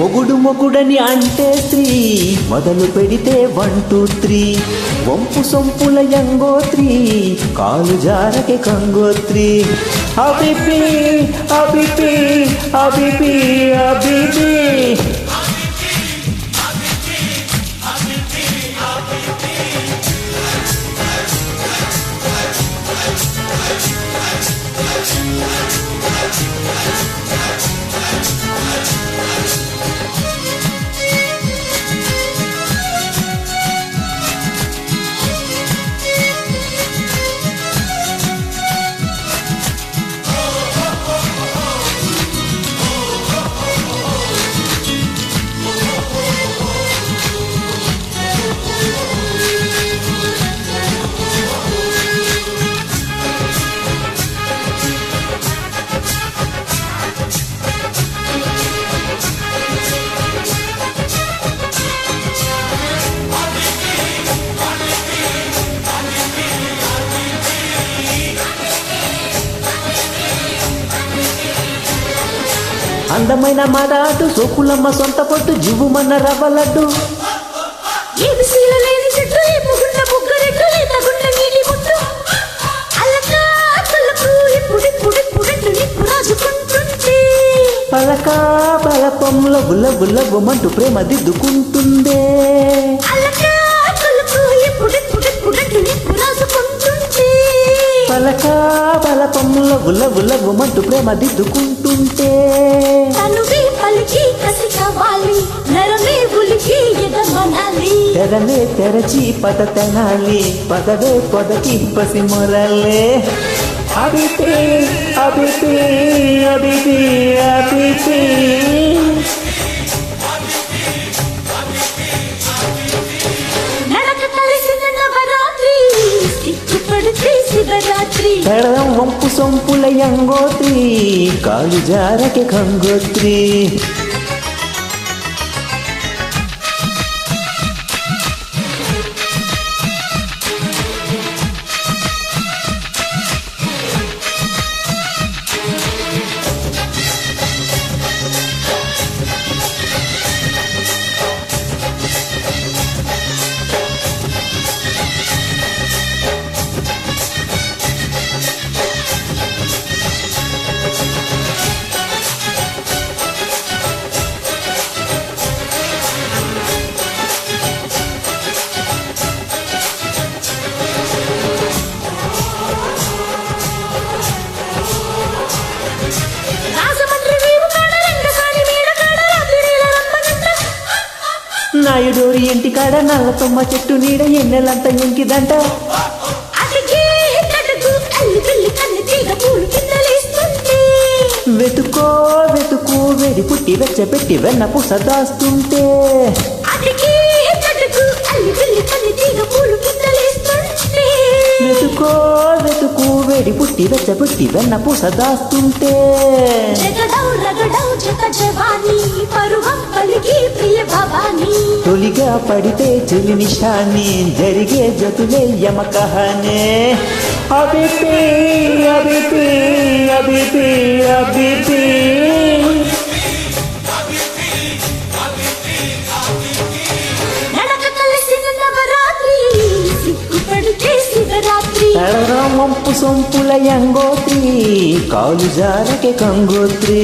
మొగుడు మొగుడని అంటే స్త్రీ మొదలు పెడితే 1 2 3 వంపు సొంపుల యంగోత్రి కాలు జారకే కంగోత్రి అబిపి అబిపి అబిపి అబిపి అందమైన మాదాటు సోకులమ్మ సొంత పొట్టు జివ్వుమన్న రవ్వలడ్డు పలకా బలపంలో బుల్ల బుల్ల బొమ్మంటూ ప్రేమ దిద్దుకుంటుందే పలకా బలపంలో బుల్ల బుల్ల బొమ్మంటూ ప్రేమ దిద్దుకుంటుంటే తెరలే తెరచి పద తెనాలి పదవే పొదకి పసి మొరలే అబిపి అబిపి అబిపి అబిపి పెడదాం వంపు సొంపుల యంగోత్రి కాలు జారకే కంగోత్రి నాయుడోరి ఇంటి కాడ నల్ల తొమ్మ చెట్టు నీడ ఎన్నెలంత ఎంకిదంట వెతుకో వెతుకు వెడి పుట్టి వెచ్చపెట్టి వెన్న పుస దాస్తుంటే వెతుకో వెతుకు వేడి పుట్టి వెచ్చబుట్టి వెన్న పూస దాస్తుంటే తొలిగా పడితే చెలి నిషాని జరిగే జతులే యమకహనే అబిపి అబిపి అబిపి అబిపి తడరం వంపు సొంపుల యంగోత్రి కాలు జారకే కంగోత్రి